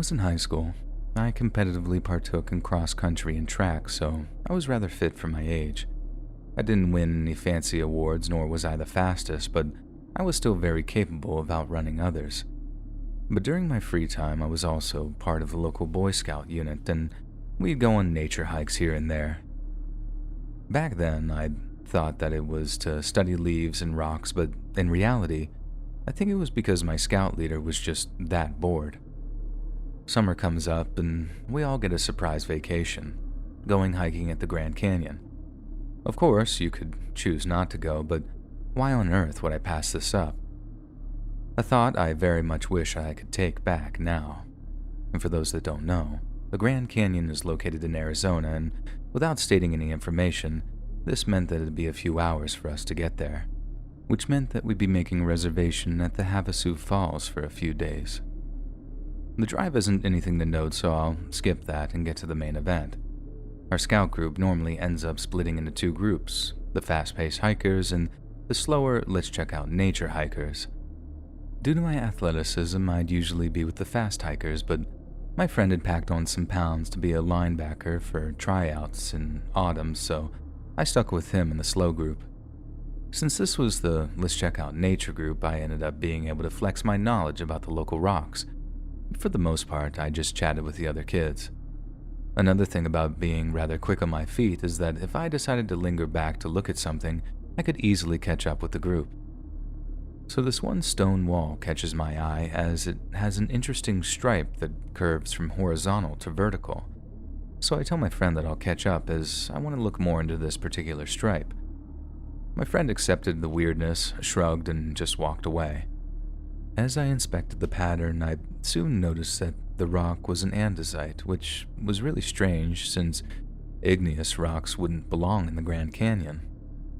was in high school, I competitively partook in cross country and track, so I was rather fit for my age. I didn't win any fancy awards, nor was I the fastest, but I was still very capable of outrunning others. But during my free time, I was also part of the local Boy Scout unit, and we'd go on nature hikes here and there. Back then, I'd thought that it was to study leaves and rocks, but in reality, I think it was because my scout leader was just that bored. Summer comes up, and we all get a surprise vacation, going hiking at the Grand Canyon. Of course, you could choose not to go, but why on earth would I pass this up? A thought I very much wish I could take back now. And for those that don't know, the Grand Canyon is located in Arizona, and without stating any information, this meant that it'd be a few hours for us to get there, which meant that we'd be making a reservation at the Havasu Falls for a few days. The drive isn't anything to note, so I'll skip that and get to the main event. Our scout group normally ends up splitting into two groups, the fast-paced hikers and the slower, let's check out nature hikers. Due to my athleticism, I'd usually be with the fast hikers, but my friend had packed on some pounds to be a linebacker for tryouts in autumn, so I stuck with him in the slow group. Since this was the let's check out nature group, I ended up being able to flex my knowledge about the local rocks. For the most part, I just chatted with the other kids. Another thing about being rather quick on my feet is that if I decided to linger back to look at something, I could easily catch up with the group. So this one stone wall catches my eye as it has an interesting stripe that curves from horizontal to vertical. So I tell my friend that I'll catch up as I want to look more into this particular stripe. My friend accepted the weirdness, shrugged, and just walked away. As I inspected the pattern, I soon noticed that the rock was an andesite, which was really strange since igneous rocks wouldn't belong in the Grand Canyon.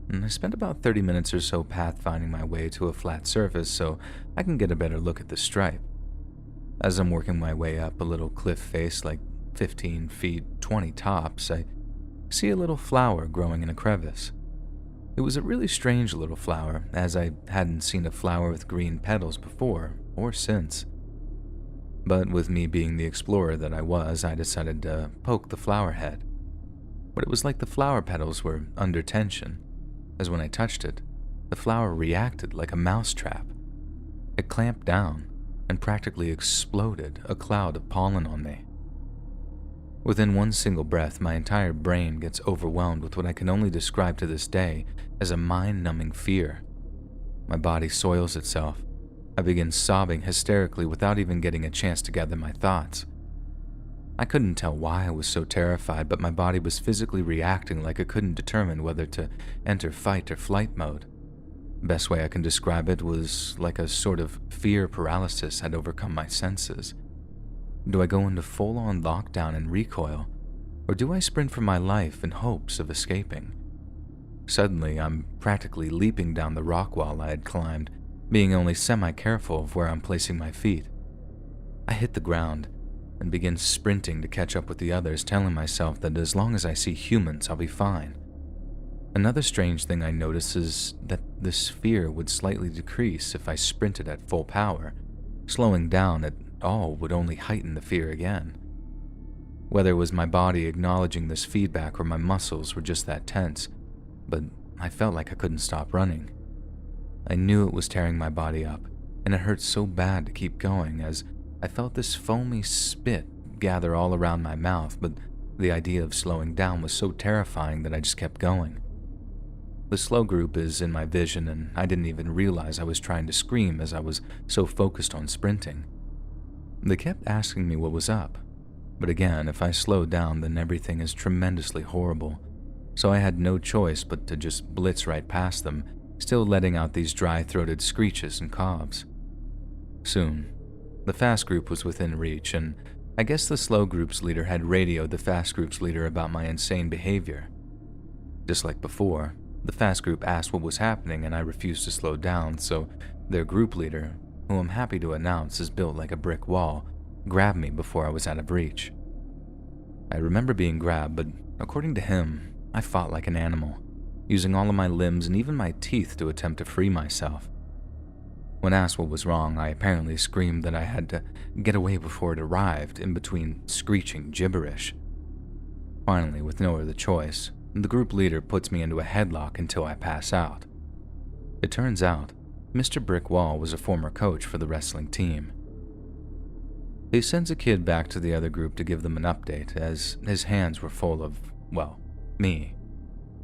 And I spent about 30 minutes or so pathfinding my way to a flat surface so I can get a better look at the stripe. As I'm working my way up a little cliff face like 15 feet 20 tops, I see a little flower growing in a crevice. It was a really strange little flower, as I hadn't seen a flower with green petals before or since. But with me being the explorer that I was, I decided to poke the flower head. But it was like the flower petals were under tension, as when I touched it, the flower reacted like a mousetrap. It clamped down and practically exploded a cloud of pollen on me. Within one single breath, my entire brain gets overwhelmed with what I can only describe to this day as a mind-numbing fear. My body soils itself. I begin sobbing hysterically without even getting a chance to gather my thoughts. I couldn't tell why I was so terrified, but my body was physically reacting like it couldn't determine whether to enter fight or flight mode. Best way I can describe it was like a sort of fear paralysis had overcome my senses. Do I go into full-on lockdown and recoil, or do I sprint for my life in hopes of escaping? Suddenly, I'm practically leaping down the rock wall I had climbed, being only semi-careful of where I'm placing my feet. I hit the ground and begin sprinting to catch up with the others, telling myself that as long as I see humans, I'll be fine. Another strange thing I noticed is that this fear would slightly decrease if I sprinted at full power. Slowing down at all would only heighten the fear again. Whether it was my body acknowledging this feedback or my muscles were just that tense, but I felt like I couldn't stop running. I knew it was tearing my body up, and it hurt so bad to keep going as I felt this foamy spit gather all around my mouth, but the idea of slowing down was so terrifying that I just kept going. The slow group is in my vision, and I didn't even realize I was trying to scream as I was so focused on sprinting. They kept asking me what was up, but again, if I slowed down, then everything is tremendously horrible, so I had no choice but to just blitz right past them, still letting out these dry-throated screeches and coughs. Soon, the fast group was within reach, and I guess the slow group's leader had radioed the fast group's leader about my insane behavior. Just like before, the fast group asked what was happening and I refused to slow down, so their group leader, who I'm happy to announce is built like a brick wall, grabbed me before I was out of reach. I remember being grabbed, but according to him, I fought like an animal, using all of my limbs and even my teeth to attempt to free myself. When asked what was wrong, I apparently screamed that I had to get away before it arrived, in between screeching gibberish. Finally, with no other choice, the group leader puts me into a headlock until I pass out. It turns out, Mr. Brickwall was a former coach for the wrestling team. He sends a kid back to the other group to give them an update, as his hands were full of, well, me,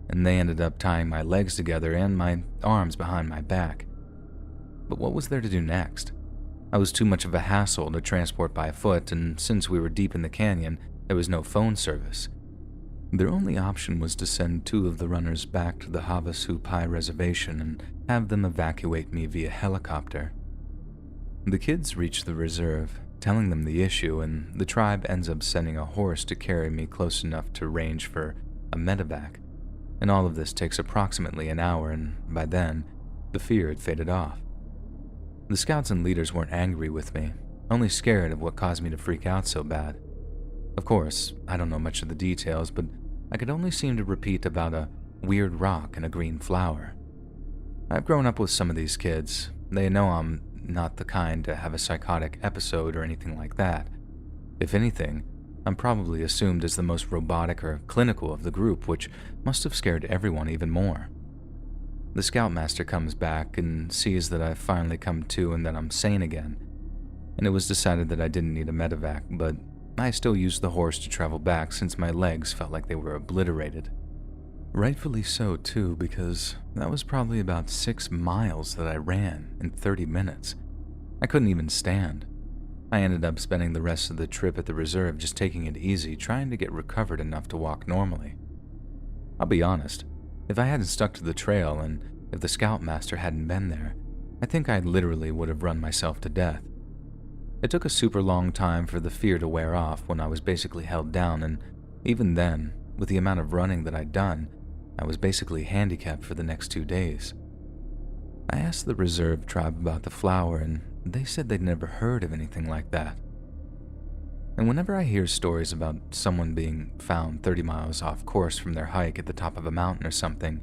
and they ended up tying my legs together and my arms behind my back. But what was there to do next? I was too much of a hassle to transport by foot, and since we were deep in the canyon, there was no phone service. Their only option was to send 2 of the runners back to the Havasu Pai reservation and have them evacuate me via helicopter. The kids reach the reserve, telling them the issue, and the tribe ends up sending a horse to carry me close enough to range for a medevac, and all of this takes approximately an hour, and by then, the fear had faded off. The scouts and leaders weren't angry with me, only scared of what caused me to freak out so bad. Of course, I don't know much of the details, but I could only seem to repeat about a weird rock and a green flower. I've grown up with some of these kids. They know I'm not the kind to have a psychotic episode or anything like that. If anything, I'm probably assumed as the most robotic or clinical of the group, which must have scared everyone even more. The scoutmaster comes back and sees that I've finally come to and that I'm sane again, and it was decided that I didn't need a medevac, but I still used the horse to travel back since my legs felt like they were obliterated. Rightfully so too, because that was probably about 6 miles that I ran in 30 minutes. I couldn't even stand. I ended up spending the rest of the trip at the reserve just taking it easy, trying to get recovered enough to walk normally. I'll be honest, if I hadn't stuck to the trail and if the scoutmaster hadn't been there, I think I literally would have run myself to death. It took a super long time for the fear to wear off when I was basically held down, and even then, with the amount of running that I'd done, I was basically handicapped for the next 2 days. I asked the reserve tribe about the flower, and they said they'd never heard of anything like that. And whenever I hear stories about someone being found 30 miles off course from their hike at the top of a mountain or something,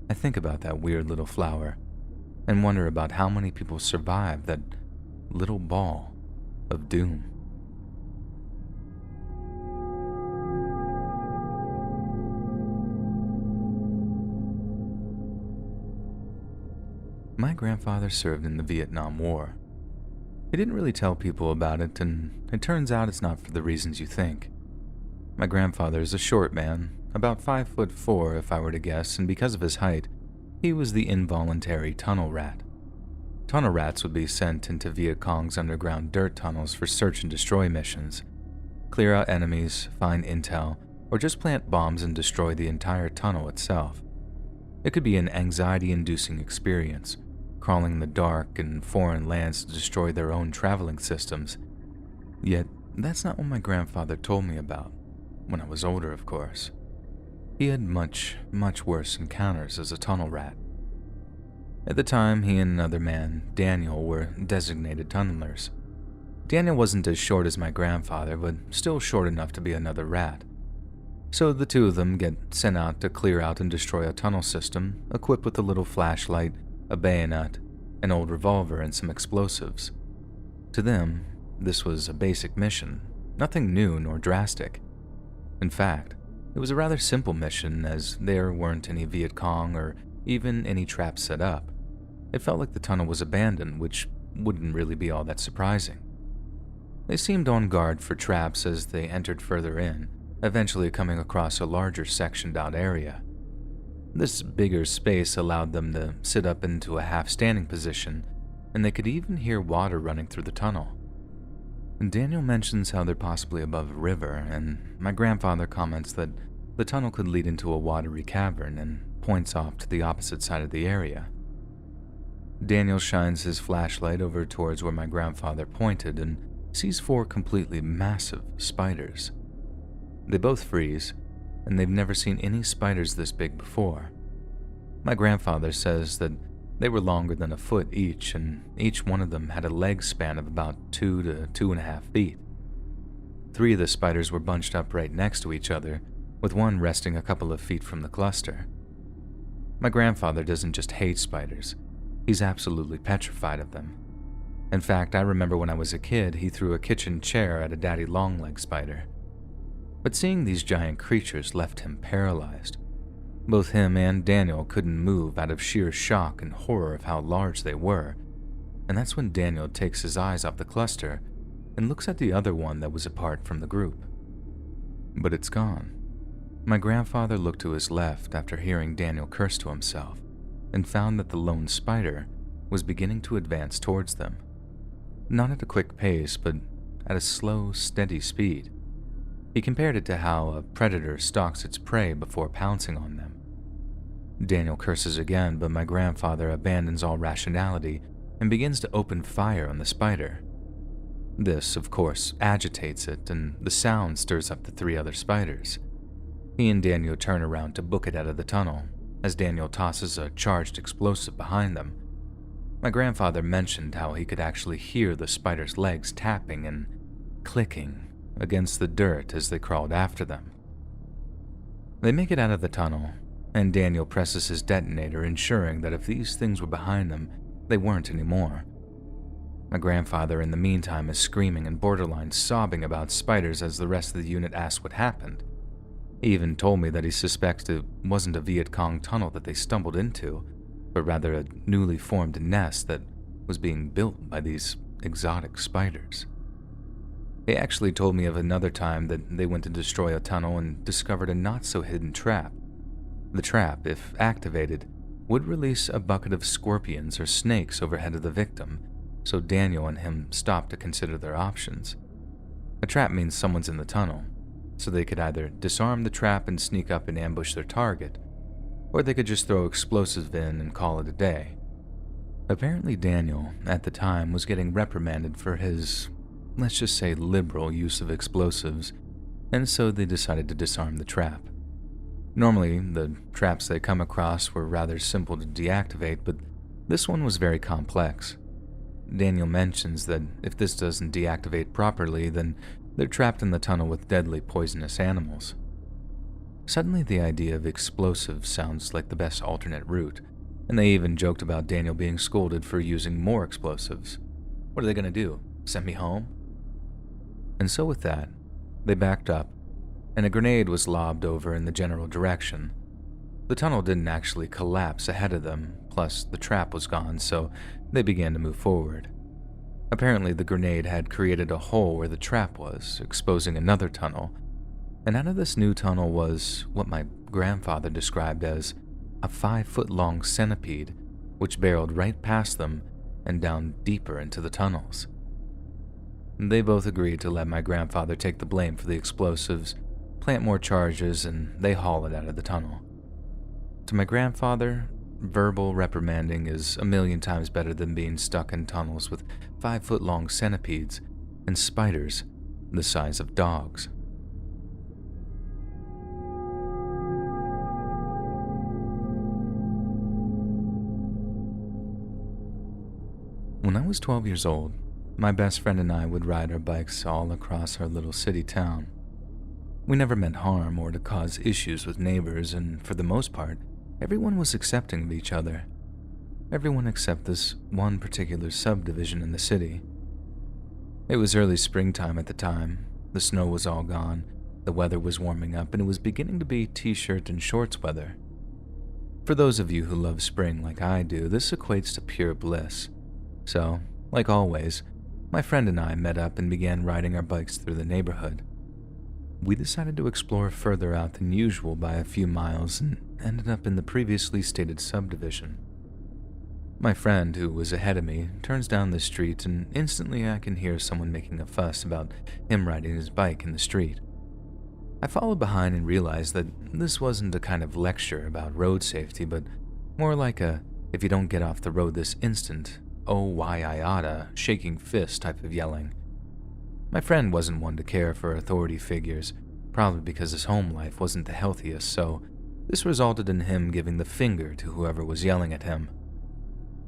I think about that weird little flower and wonder about how many people survive that little ball of doom. My grandfather served in the Vietnam War. He didn't really tell people about it, and it turns out it's not for the reasons you think. My grandfather is a short man, about 5'4" if I were to guess, and because of his height, he was the involuntary tunnel rat. Tunnel rats would be sent into Viet Cong's underground dirt tunnels for search and destroy missions, clear out enemies, find intel, or just plant bombs and destroy the entire tunnel itself. It could be an anxiety-inducing experience, crawling in the dark in foreign lands to destroy their own traveling systems. Yet, that's not what my grandfather told me about, when I was older, of course. He had much worse encounters as a tunnel rat. At the time, he and another man, Daniel, were designated tunnelers. Daniel wasn't as short as my grandfather, but still short enough to be another rat. So the 2 of them get sent out to clear out and destroy a tunnel system, equipped with a little flashlight, a bayonet, an old revolver, and some explosives. To them, this was a basic mission, nothing new nor drastic. In fact, it was a rather simple mission, as there weren't any Viet Cong or even any traps set up. It felt like the tunnel was abandoned, which wouldn't really be all that surprising. They seemed on guard for traps as they entered further in, eventually coming across a larger sectioned-out area. This bigger space allowed them to sit up into a half-standing position, and they could even hear water running through the tunnel. Daniel mentions how they're possibly above a river, and my grandfather comments that the tunnel could lead into a watery cavern and points off to the opposite side of the area. Daniel shines his flashlight over towards where my grandfather pointed and sees 4 completely massive spiders. They both freeze, and they've never seen any spiders this big before. My grandfather says that they were longer than a foot each, and each one of them had a leg span of about 2 to 2.5 feet. 3 of the spiders were bunched up right next to each other, with one resting a couple of feet from the cluster. My grandfather doesn't just hate spiders. He's absolutely petrified of them. In fact, I remember when I was a kid, he threw a kitchen chair at a daddy longleg spider. But seeing these giant creatures left him paralyzed. Both him and Daniel couldn't move out of sheer shock and horror of how large they were, and that's when Daniel takes his eyes off the cluster and looks at the other one that was apart from the group. But it's gone. My grandfather looked to his left after hearing Daniel curse to himself and found that the lone spider was beginning to advance towards them. Not at a quick pace, but at a slow, steady speed. He compared it to how a predator stalks its prey before pouncing on them. Daniel curses again, but my grandfather abandons all rationality and begins to open fire on the spider. This, of course, agitates it, and the sound stirs up the three other spiders. He and Daniel turn around to book it out of the tunnel, as Daniel tosses a charged explosive behind them. My grandfather mentioned how he could actually hear the spider's legs tapping and clicking against the dirt as they crawled after them. They make it out of the tunnel, and Daniel presses his detonator, ensuring that if these things were behind them, they weren't anymore. My grandfather, in the meantime, is screaming and borderline sobbing about spiders as the rest of the unit asks what happened. He even told me that he suspects it wasn't a Viet Cong tunnel that they stumbled into, but rather a newly formed nest that was being built by these exotic spiders. He actually told me of another time that they went to destroy a tunnel and discovered a not-so-hidden trap. The trap, if activated, would release a bucket of scorpions or snakes overhead of the victim, so Daniel and him stopped to consider their options. A trap means someone's in the tunnel, so they could either disarm the trap and sneak up and ambush their target, or they could just throw explosives in and call it a day. Apparently Daniel, at the time, was getting reprimanded for his, let's just say, liberal use of explosives, and so they decided to disarm the trap. Normally, the traps they come across were rather simple to deactivate, but this one was very complex. Daniel mentions that if this doesn't deactivate properly, then they're trapped in the tunnel with deadly poisonous animals. Suddenly, the idea of explosives sounds like the best alternate route, and they even joked about Daniel being scolded for using more explosives. What are they going to do? Send me home? And so with that, they backed up, and a grenade was lobbed over in the general direction. The tunnel didn't actually collapse ahead of them, plus the trap was gone, so they began to move forward. Apparently, the grenade had created a hole where the trap was, exposing another tunnel, and out of this new tunnel was what my grandfather described as a 5-foot-long centipede, which barreled right past them and down deeper into the tunnels. They both agreed to let my grandfather take the blame for the explosives, plant more charges, and they haul it out of the tunnel. To my grandfather, verbal reprimanding is a million times better than being stuck in tunnels with 5-foot-long centipedes and spiders the size of dogs. When I was 12 years old, my best friend and I would ride our bikes all across our little city town. We never meant harm or to cause issues with neighbors, and for the most part, everyone was accepting of each other. Everyone except this one particular subdivision in the city. It was early springtime at the time. The snow was all gone, the weather was warming up, and it was beginning to be t-shirt and shorts weather. For those of you who love spring like I do, this equates to pure bliss. So, like always, my friend and I met up and began riding our bikes through the neighborhood. We decided to explore further out than usual by a few miles and ended up in the previously stated subdivision. My friend, who was ahead of me, turns down the street and instantly I can hear someone making a fuss about him riding his bike in the street. I followed behind and realized that this wasn't a kind of lecture about road safety, but more like a, if you don't get off the road this instant, oh why I oughta, shaking fist type of yelling. My friend wasn't one to care for authority figures, probably because his home life wasn't the healthiest, so this resulted in him giving the finger to whoever was yelling at him.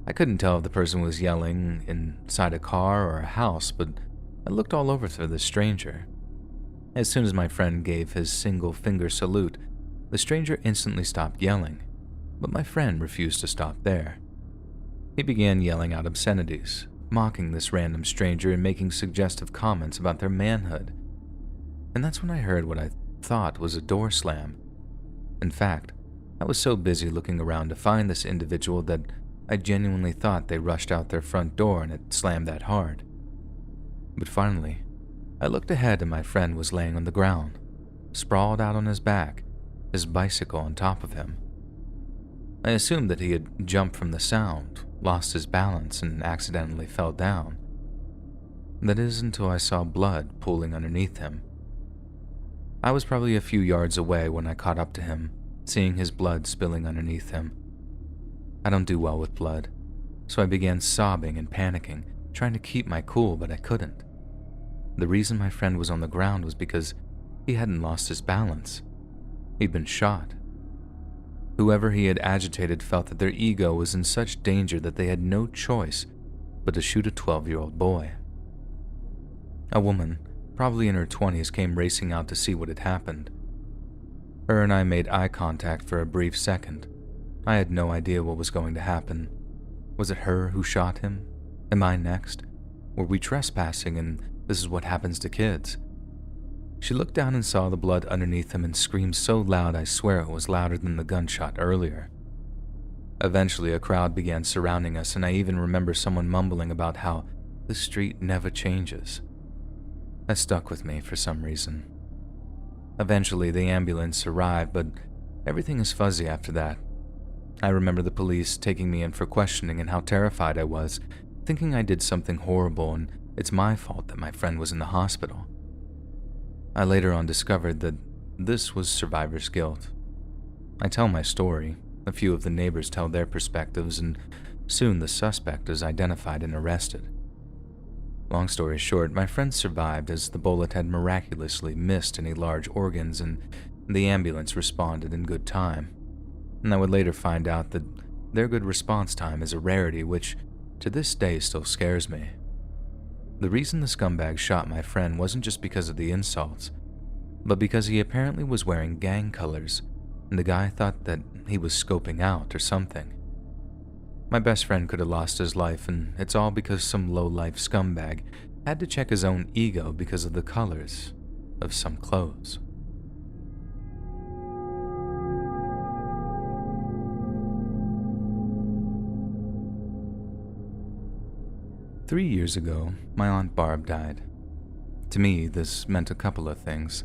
I couldn't tell if the person was yelling inside a car or a house, but I looked all over for the stranger. As soon as my friend gave his single finger salute, the stranger instantly stopped yelling, but my friend refused to stop there. He began yelling out obscenities, mocking this random stranger and making suggestive comments about their manhood. And that's when I heard what I thought was a door slam. In fact, I was so busy looking around to find this individual that I genuinely thought they rushed out their front door and it slammed that hard. But finally, I looked ahead and my friend was laying on the ground, sprawled out on his back, his bicycle on top of him. I assumed that he had jumped from the sound, lost his balance, and accidentally fell down. That is until I saw blood pooling underneath him. I was probably a few yards away when I caught up to him, seeing his blood spilling underneath him. I don't do well with blood, so I began sobbing and panicking, trying to keep my cool, but I couldn't. The reason my friend was on the ground was because he hadn't lost his balance. He'd been shot. Whoever he had agitated felt that their ego was in such danger that they had no choice but to shoot a 12-year-old boy. A woman, probably in her 20s, came racing out to see what had happened. Her and I made eye contact for a brief second. I had no idea what was going to happen. Was it her who shot him? Am I next? Were we trespassing and this is what happens to kids? She looked down and saw the blood underneath him and screamed so loud I swear it was louder than the gunshot earlier. Eventually, a crowd began surrounding us, and I even remember someone mumbling about how the street never changes. That stuck with me for some reason. Eventually, the ambulance arrived, but everything is fuzzy after that. I remember the police taking me in for questioning and how terrified I was, thinking I did something horrible and it's my fault that my friend was in the hospital. I later on discovered that this was survivor's guilt. I tell my story, a few of the neighbors tell their perspectives, and soon the suspect is identified and arrested. Long story short, my friend survived as the bullet had miraculously missed any large organs and the ambulance responded in good time. And I would later find out that their good response time is a rarity which, to this day, still scares me. The reason the scumbag shot my friend wasn't just because of the insults, but because he apparently was wearing gang colors, and the guy thought that he was scoping out or something. My best friend could have lost his life, and it's all because some low-life scumbag had to check his own ego because of the colors of some clothes. Three years ago, my Aunt Barb died. To me, this meant a couple of things.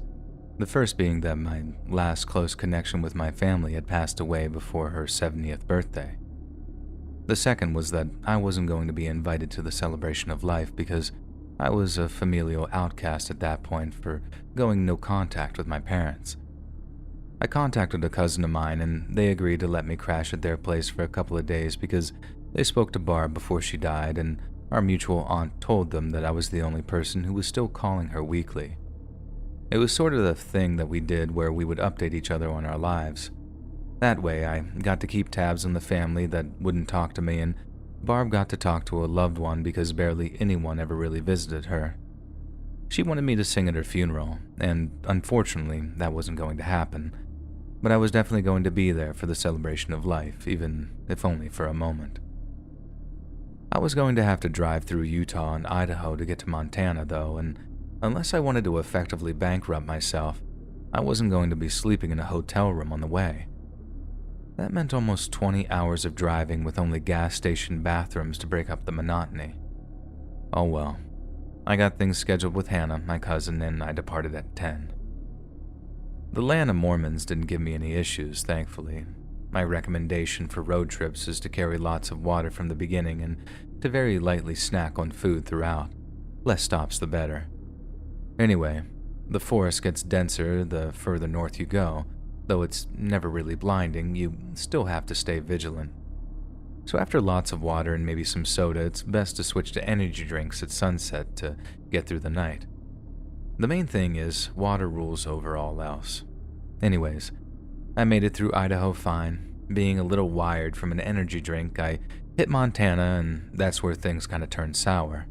The first being that my last close connection with my family had passed away before her 70th birthday. The second was that I wasn't going to be invited to the celebration of life because I was a familial outcast at that point for going no contact with my parents. I contacted a cousin of mine and they agreed to let me crash at their place for a couple of days because they spoke to Barb before she died and our mutual aunt told them that I was the only person who was still calling her weekly. It was sort of the thing that we did where we would update each other on our lives. That way, I got to keep tabs on the family that wouldn't talk to me, and Barb got to talk to a loved one because barely anyone ever really visited her. She wanted me to sing at her funeral, and unfortunately, that wasn't going to happen. But I was definitely going to be there for the celebration of life, even if only for a moment. I was going to have to drive through Utah and Idaho to get to Montana, though, and unless I wanted to effectively bankrupt myself, I wasn't going to be sleeping in a hotel room on the way. That meant almost 20 hours of driving with only gas station bathrooms to break up the monotony. Oh well, I got things scheduled with Hannah, my cousin, and I departed at 10. The land of Mormons didn't give me any issues, thankfully. My recommendation for road trips is to carry lots of water from the beginning and to very lightly snack on food throughout. Less stops the better. Anyway, the forest gets denser the further north you go. Though it's never really blinding, you still have to stay vigilant. So after lots of water and maybe some soda, it's best to switch to energy drinks at sunset to get through the night. The main thing is water rules over all else. Anyways, I made it through Idaho fine. Being a little wired from an energy drink, I hit Montana, and that's where things kind of turned sour.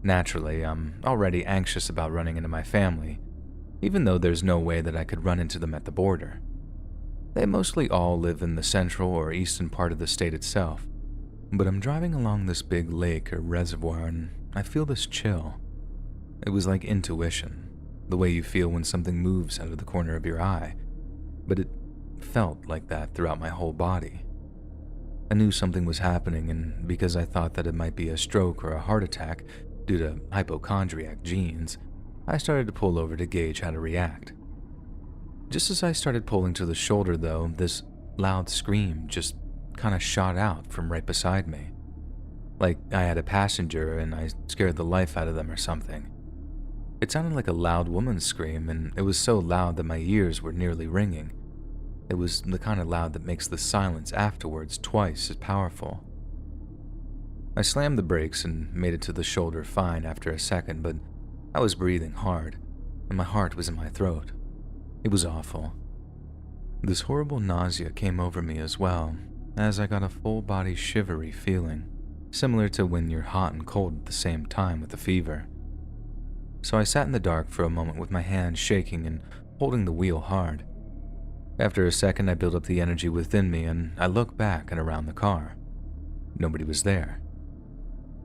Naturally, I'm already anxious about running into my family, even though there's no way that I could run into them at the border. They mostly all live in the central or eastern part of the state itself. But I'm driving along this big lake or reservoir and I feel this chill. It was like intuition, the way you feel when something moves out of the corner of your eye, but it felt like that throughout my whole body. I knew something was happening, and because I thought that it might be a stroke or a heart attack due to hypochondriac genes, I started to pull over to gauge how to react. Just as I started pulling to the shoulder, though, this loud scream just kind of shot out from right beside me. Like I had a passenger and I scared the life out of them or something. It sounded like a loud woman's scream, and it was so loud that my ears were nearly ringing. It was the kind of loud that makes the silence afterwards twice as powerful. I slammed the brakes and made it to the shoulder fine after a second, but I was breathing hard, and my heart was in my throat. It was awful. This horrible nausea came over me as well, as I got a full-body shivery feeling, similar to when you're hot and cold at the same time with a fever. So I sat in the dark for a moment with my hands shaking and holding the wheel hard. After a second, I built up the energy within me and I looked back and around the car. Nobody was there.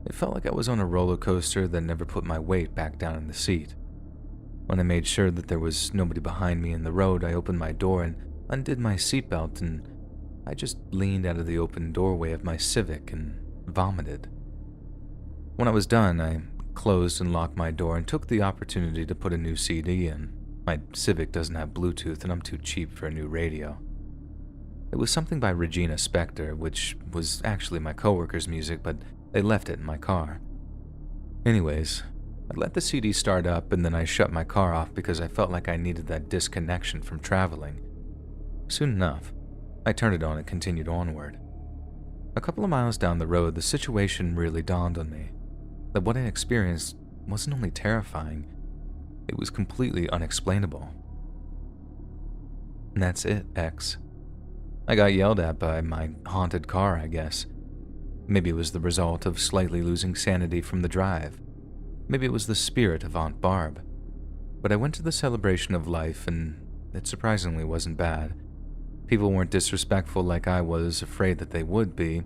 It felt like I was on a roller coaster that never put my weight back down in the seat. When I made sure that there was nobody behind me in the road, I opened my door and undid my seatbelt, and I just leaned out of the open doorway of my Civic and vomited. When I was done, I closed and locked my door and took the opportunity to put a new CD in. My Civic doesn't have Bluetooth and I'm too cheap for a new radio. It was something by Regina Spektor, which was actually my coworker's music, but they left it in my car. Anyways, I let the CD start up and then I shut my car off because I felt like I needed that disconnection from traveling. Soon enough, I turned it on and continued onward. A couple of miles down the road, the situation really dawned on me that what I experienced wasn't only terrifying, it was completely unexplainable. And that's it, X. I got yelled at by my haunted car, I guess. Maybe it was the result of slightly losing sanity from the drive. Maybe it was the spirit of Aunt Barb. But I went to the celebration of life and it surprisingly wasn't bad. People weren't disrespectful like I was afraid that they would be,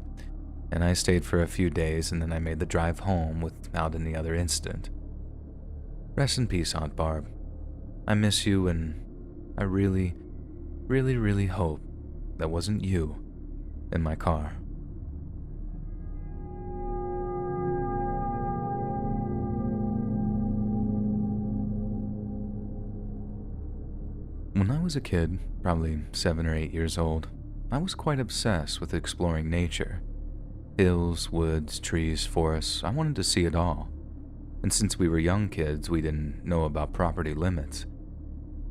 and I stayed for a few days and then I made the drive home without any other incident. Rest in peace, Aunt Barb. I miss you, and I really, really, really hope that wasn't you in my car. When I was a kid, probably 7 or 8 years old, I was quite obsessed with exploring nature. Hills, woods, trees, forests, I wanted to see it all. And since we were young kids, we didn't know about property limits.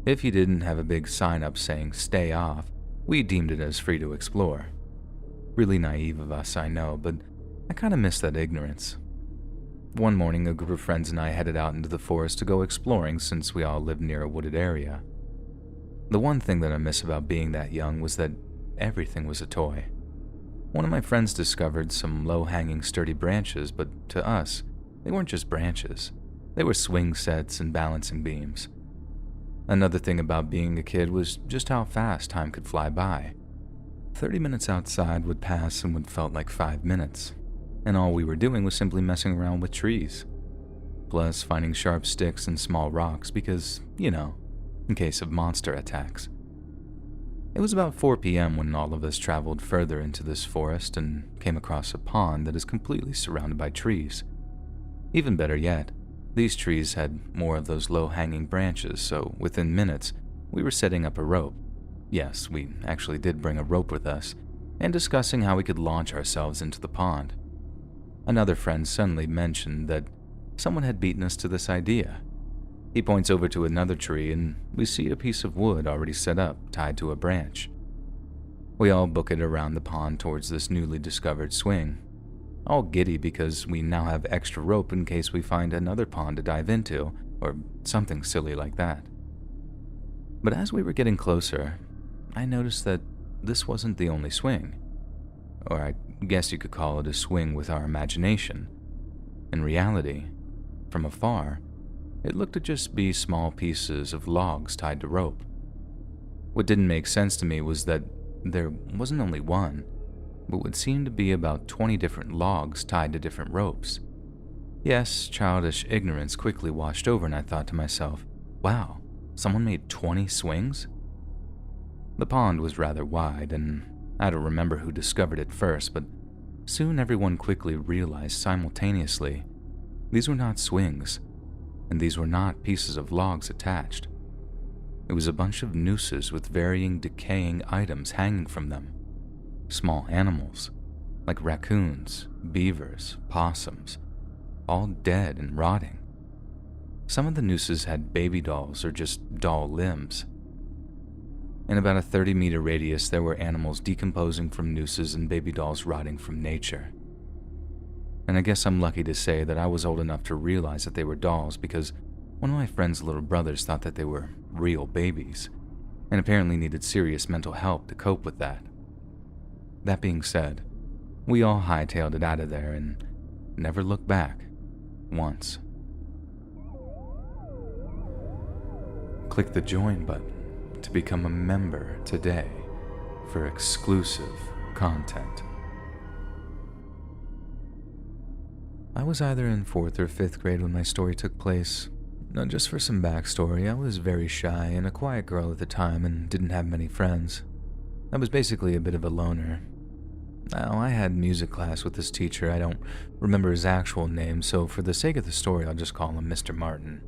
If you didn't have a big sign up saying "stay off," we deemed it as free to explore. Really naive of us, I know, but I kind of miss that ignorance. One morning, a group of friends and I headed out into the forest to go exploring since we all lived near a wooded area. The one thing that I miss about being that young was that everything was a toy. One of my friends discovered some low-hanging sturdy branches, but to us, they weren't just branches. They were swing sets and balancing beams. Another thing about being a kid was just how fast time could fly by. 30 minutes outside would pass in what felt like 5 minutes, and all we were doing was simply messing around with trees. Plus finding sharp sticks and small rocks because, in case of monster attacks. It was about 4 p.m. when all of us traveled further into this forest and came across a pond that is completely surrounded by trees. Even better yet, these trees had more of those low-hanging branches, so within minutes, we were setting up a rope. Yes, we actually did bring a rope with us, and discussing how we could launch ourselves into the pond. Another friend suddenly mentioned that someone had beaten us to this idea. He points over to another tree, and we see a piece of wood already set up, tied to a branch. We all book it around the pond towards this newly discovered swing, all giddy because we now have extra rope in case we find another pond to dive into, or something silly like that. But as we were getting closer, I noticed that this wasn't the only swing. Or I guess you could call it a swing with our imagination. In reality, from afar, it looked to just be small pieces of logs tied to rope. What didn't make sense to me was that there wasn't only one. but would seem to be about 20 different logs tied to different ropes. Yes, childish ignorance quickly washed over, and I thought to myself, wow, someone made 20 swings? The pond was rather wide, and I don't remember who discovered it first, but soon everyone quickly realized simultaneously these were not swings, and these were not pieces of logs attached. It was a bunch of nooses with varying decaying items hanging from them. Small animals, like raccoons, beavers, possums, all dead and rotting. Some of the nooses had baby dolls or just doll limbs. In about a 30-meter radius, there were animals decomposing from nooses and baby dolls rotting from nature. And I guess I'm lucky to say that I was old enough to realize that they were dolls, because one of my friend's little brothers thought that they were real babies, and apparently needed serious mental help to cope with that. That being said, we all hightailed it out of there and never looked back, once. Click the join button to become a member today for exclusive content. I was either in 4th or 5th grade when my story took place. Now, just for some backstory, I was very shy and a quiet girl at the time and didn't have many friends. I was basically a bit of a loner. Now, I had music class with this teacher. I don't remember his actual name, so for the sake of the story, I'll just call him Mr. Martin.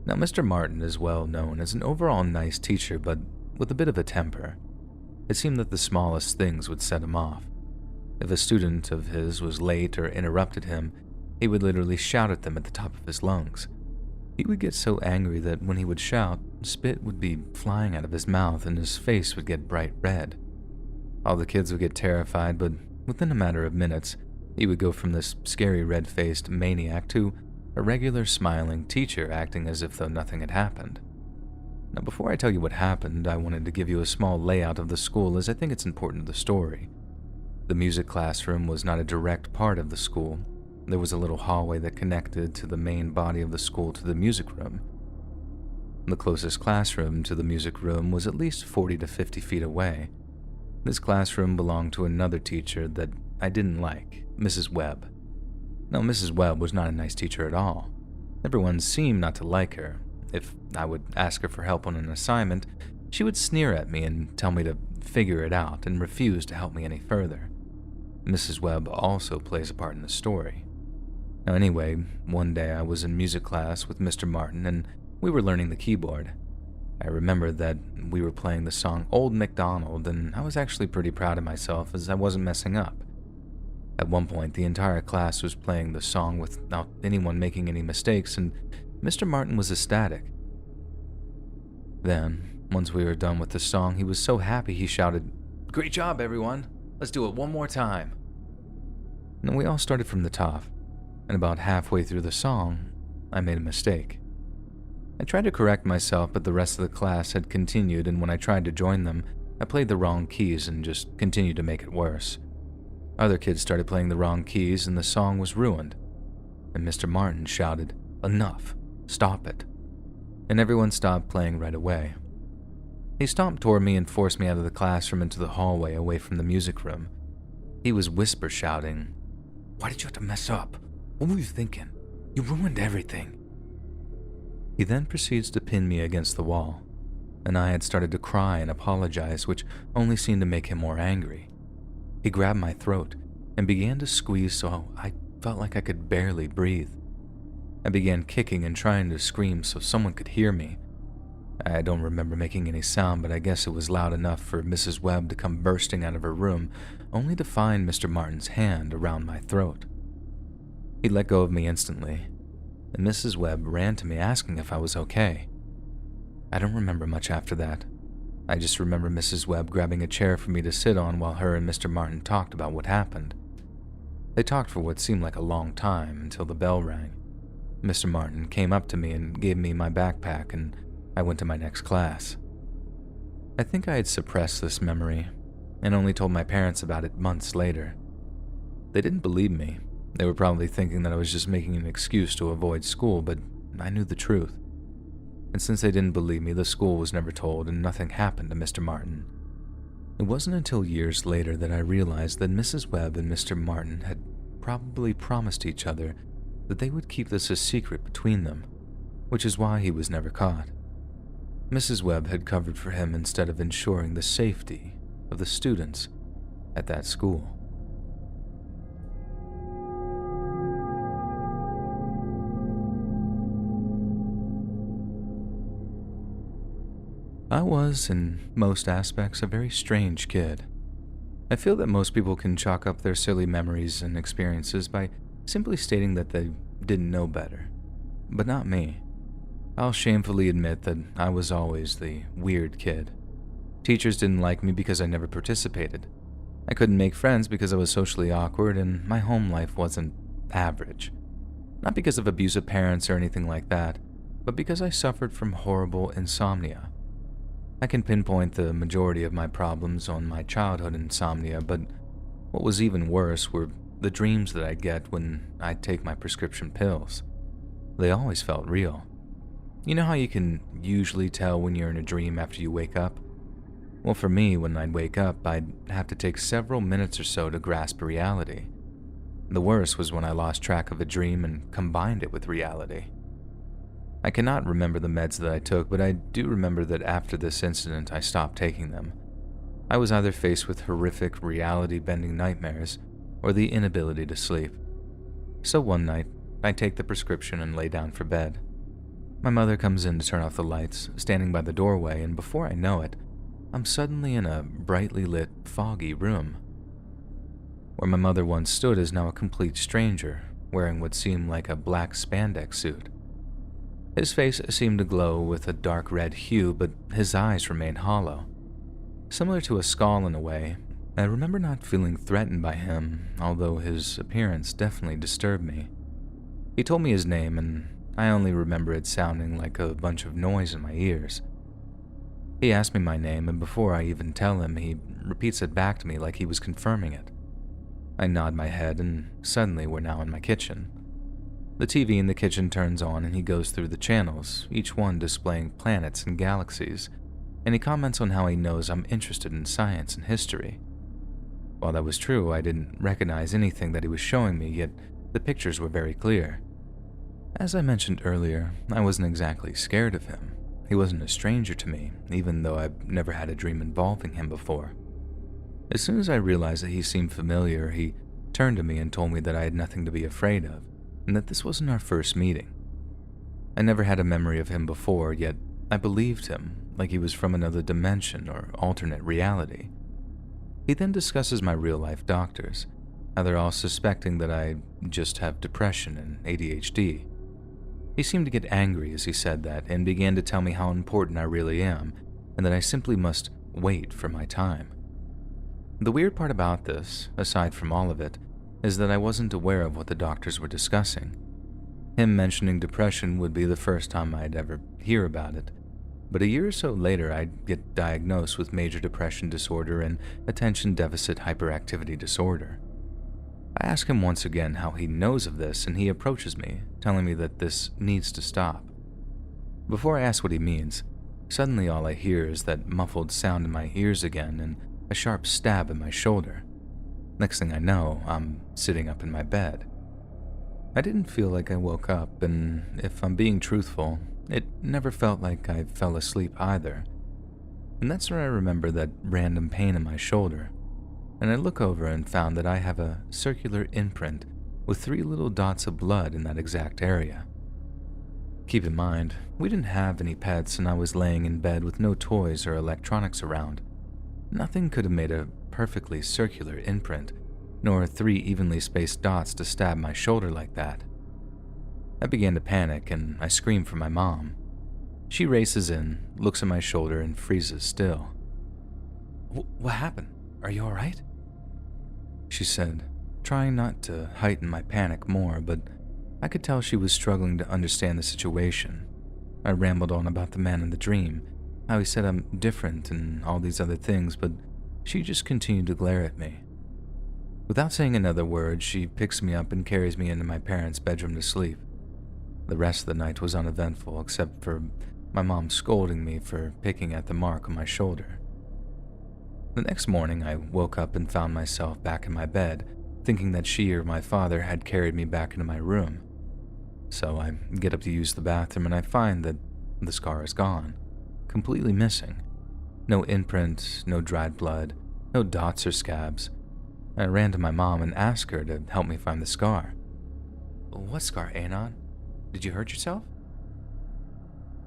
Now, Mr. Martin is well known as an overall nice teacher, but with a bit of a temper. It seemed that the smallest things would set him off. If a student of his was late or interrupted him, he would literally shout at them at the top of his lungs. He would get so angry that when he would shout, spit would be flying out of his mouth and his face would get bright red. All the kids would get terrified, but within a matter of minutes, he would go from this scary red-faced maniac to a regular smiling teacher acting as if though nothing had happened. Now, before I tell you what happened, I wanted to give you a small layout of the school, as I think it's important to the story. The music classroom was not a direct part of the school. There was a little hallway that connected to the main body of the school to the music room. The closest classroom to the music room was at least 40 to 50 feet away. This classroom belonged to another teacher that I didn't like, Mrs. Webb. Now, Mrs. Webb was not a nice teacher at all. Everyone seemed not to like her. If I would ask her for help on an assignment, she would sneer at me and tell me to figure it out and refuse to help me any further. Mrs. Webb also plays a part in the story. Now anyway, one day I was in music class with Mr. Martin and we were learning the keyboard. I remember that we were playing the song Old MacDonald, and I was actually pretty proud of myself as I wasn't messing up. At one point, the entire class was playing the song without anyone making any mistakes, and Mr. Martin was ecstatic. Then, once we were done with the song, he was so happy he shouted, "Great job, everyone! Let's do it one more time!" And we all started from the top, and about halfway through the song, I made a mistake. I tried to correct myself, but the rest of the class had continued, and when I tried to join them, I played the wrong keys and just continued to make it worse. Other kids started playing the wrong keys, and the song was ruined. And Mr. Martin shouted, "Enough! Stop it!" And everyone stopped playing right away. He stomped toward me and forced me out of the classroom into the hallway away from the music room. He was whisper shouting, "Why did you have to mess up? What were you thinking? You ruined everything." He then proceeds to pin me against the wall, and I had started to cry and apologize, which only seemed to make him more angry. He grabbed my throat and began to squeeze so I felt like I could barely breathe. I began kicking and trying to scream so someone could hear me. I don't remember making any sound, but I guess it was loud enough for Mrs. Webb to come bursting out of her room, only to find Mr. Martin's hand around my throat. He let go of me instantly, and Mrs. Webb ran to me asking if I was okay. I don't remember much after that. I just remember Mrs. Webb grabbing a chair for me to sit on while her and Mr. Martin talked about what happened. They talked for what seemed like a long time until the bell rang. Mr. Martin came up to me and gave me my backpack, and I went to my next class. I think I had suppressed this memory and only told my parents about it months later. They didn't believe me. They were probably thinking that I was just making an excuse to avoid school, but I knew the truth. And since they didn't believe me, the school was never told and nothing happened to Mr. Martin. It wasn't until years later that I realized that Mrs. Webb and Mr. Martin had probably promised each other that they would keep this a secret between them, which is why he was never caught. Mrs. Webb had covered for him instead of ensuring the safety of the students at that school. I was, in most aspects, a very strange kid. I feel that most people can chalk up their silly memories and experiences by simply stating that they didn't know better. But not me. I'll shamefully admit that I was always the weird kid. Teachers didn't like me because I never participated. I couldn't make friends because I was socially awkward, and my home life wasn't average. Not because of abusive parents or anything like that, but because I suffered from horrible insomnia. I can pinpoint the majority of my problems on my childhood insomnia, but what was even worse were the dreams that I'd get when I'd take my prescription pills. They always felt real. You know how you can usually tell when you're in a dream after you wake up? Well, for me, when I'd wake up, I'd have to take several minutes or so to grasp reality. The worst was when I lost track of a dream and combined it with reality. I cannot remember the meds that I took, but I do remember that after this incident I stopped taking them. I was either faced with horrific reality-bending nightmares or the inability to sleep. So one night, I take the prescription and lay down for bed. My mother comes in to turn off the lights, standing by the doorway, and before I know it, I'm suddenly in a brightly lit, foggy room. Where my mother once stood is now a complete stranger, wearing what seemed like a black spandex suit. His face seemed to glow with a dark red hue, but his eyes remained hollow. Similar to a skull in a way, I remember not feeling threatened by him, although his appearance definitely disturbed me. He told me his name, and I only remember it sounding like a bunch of noise in my ears. He asked me my name, and before I even tell him, he repeats it back to me like he was confirming it. I nod my head, and suddenly we're now in my kitchen. The TV in the kitchen turns on and he goes through the channels, each one displaying planets and galaxies, and he comments on how he knows I'm interested in science and history. While that was true, I didn't recognize anything that he was showing me, yet the pictures were very clear. As I mentioned earlier, I wasn't exactly scared of him. He wasn't a stranger to me, even though I've never had a dream involving him before. As soon as I realized that he seemed familiar, he turned to me and told me that I had nothing to be afraid of, and that this wasn't our first meeting. I never had a memory of him before, yet I believed him like he was from another dimension or alternate reality. He then discusses my real-life doctors, how they're all suspecting that I just have depression and ADHD. He seemed to get angry as he said that and began to tell me how important I really am and that I simply must wait for my time. The weird part about this, aside from all of it, is that I wasn't aware of what the doctors were discussing. Him mentioning depression would be the first time I'd ever hear about it, but a year or so later I'd get diagnosed with major depression disorder and attention deficit hyperactivity disorder. I ask him once again how he knows of this, and he approaches me, telling me that this needs to stop. Before I ask what he means, suddenly all I hear is that muffled sound in my ears again and a sharp stab in my shoulder. Next thing I know, I'm sitting up in my bed. I didn't feel like I woke up, and if I'm being truthful, it never felt like I fell asleep either. And that's where I remember that random pain in my shoulder. And I look over and found that I have a circular imprint with 3 little dots of blood in that exact area. Keep in mind, we didn't have any pets and I was laying in bed with no toys or electronics around. Nothing could have made a perfectly circular imprint, nor 3 evenly spaced dots to stab my shoulder like that. I began to panic and I screamed for my mom. She races in, looks at my shoulder, and freezes still. What happened? Are you all right? She said, trying not to heighten my panic more, but I could tell she was struggling to understand the situation. I rambled on about the man in the dream, how he said I'm different and all these other things, but she just continued to glare at me. Without saying another word, she picks me up and carries me into my parents' bedroom to sleep. The rest of the night was uneventful, except for my mom scolding me for picking at the mark on my shoulder. The next morning, I woke up and found myself back in my bed, thinking that she or my father had carried me back into my room. So I get up to use the bathroom and I find that the scar is gone, completely missing. No imprint, no dried blood, no dots or scabs. I ran to my mom and asked her to help me find the scar. "What scar, Anon? Did you hurt yourself?"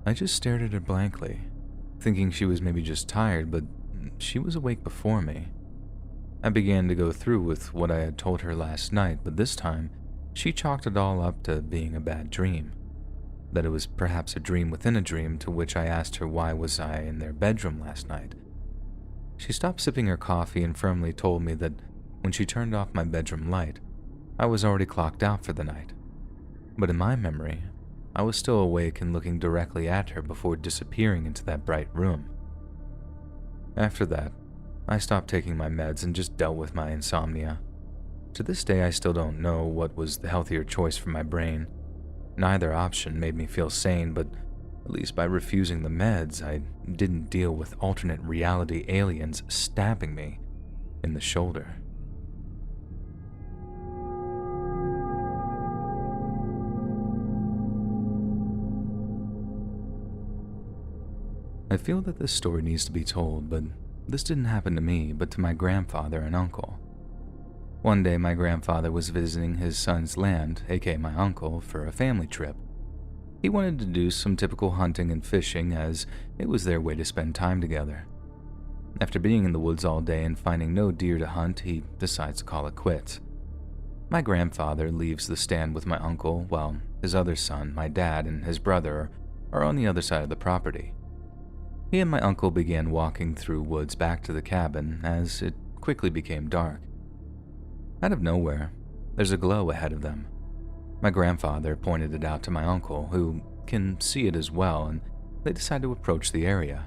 I just stared at her blankly, thinking she was maybe just tired, but she was awake before me. I began to go through with what I had told her last night, but this time, she chalked it all up to being a bad dream. That it was perhaps a dream within a dream, to which I asked her why was I in their bedroom last night. She stopped sipping her coffee and firmly told me that when she turned off my bedroom light, I was already clocked out for the night. But in my memory, I was still awake and looking directly at her before disappearing into that bright room. After that, I stopped taking my meds and just dealt with my insomnia. To this day, I still don't know what was the healthier choice for my brain. Neither option made me feel sane, but at least by refusing the meds, I didn't deal with alternate reality aliens stabbing me in the shoulder. I feel that this story needs to be told, but this didn't happen to me, but to my grandfather and uncle. One day, my grandfather was visiting his son's land, aka my uncle, for a family trip. He wanted to do some typical hunting and fishing, as it was their way to spend time together. After being in the woods all day and finding no deer to hunt, he decides to call it quits. My grandfather leaves the stand with my uncle, while his other son, my dad, and his brother are on the other side of the property. He and my uncle began walking through woods back to the cabin as it quickly became dark. Out of nowhere, there's a glow ahead of them. My grandfather pointed it out to my uncle, who can see it as well, and they decide to approach the area.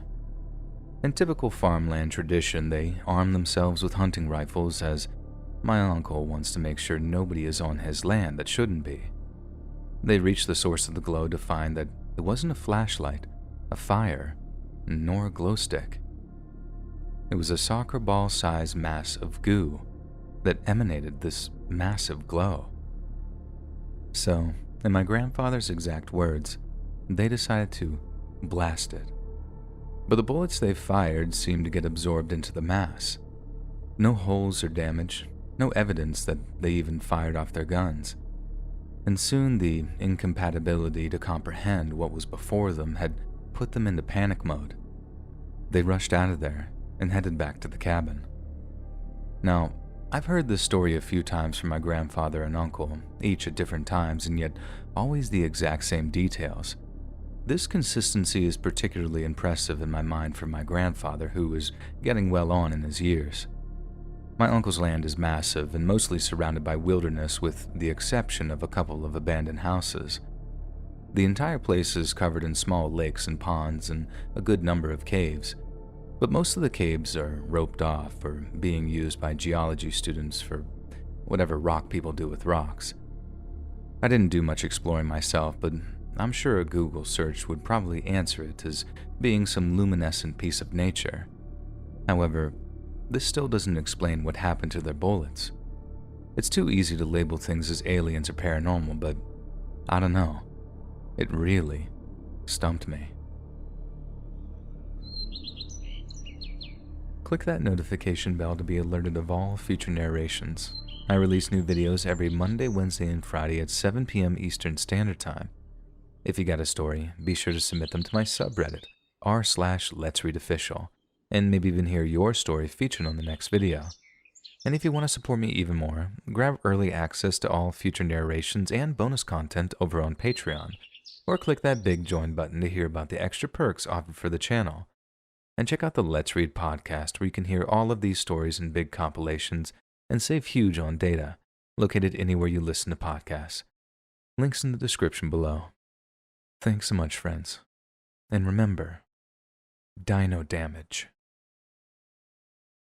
In typical farmland tradition, they arm themselves with hunting rifles, as my uncle wants to make sure nobody is on his land that shouldn't be. They reach the source of the glow to find that it wasn't a flashlight, a fire, nor a glow stick. It was a soccer ball-sized mass of goo that emanated this massive glow. So, in my grandfather's exact words, they decided to blast it. But the bullets they fired seemed to get absorbed into the mass. No holes or damage, no evidence that they even fired off their guns. And soon the incompatibility to comprehend what was before them had put them into panic mode. They rushed out of there and headed back to the cabin. Now, I've heard this story a few times from my grandfather and uncle, each at different times, and yet always the exact same details. This consistency is particularly impressive in my mind for my grandfather, who is getting well on in his years. My uncle's land is massive and mostly surrounded by wilderness, with the exception of a couple of abandoned houses. The entire place is covered in small lakes and ponds and a good number of caves, but most of the caves are roped off or being used by geology students for whatever rock people do with rocks. I didn't do much exploring myself, but I'm sure a Google search would probably answer it as being some luminescent piece of nature. However, this still doesn't explain what happened to their bullets. It's too easy to label things as aliens or paranormal, but I don't know. It really stumped me. Click that notification bell to be alerted of all future narrations. I release new videos every Monday, Wednesday, and Friday at 7 p.m. Eastern Standard Time. If you got a story, be sure to submit them to my subreddit, r/letsreadofficial, and maybe even hear your story featured on the next video. And if you want to support me even more, grab early access to all future narrations and bonus content over on Patreon, or click that big join button to hear about the extra perks offered for the channel. And check out the Let's Read podcast, where you can hear all of these stories in big compilations and save huge on data, located anywhere you listen to podcasts. Links in the description below. Thanks so much, friends. And remember, dino damage.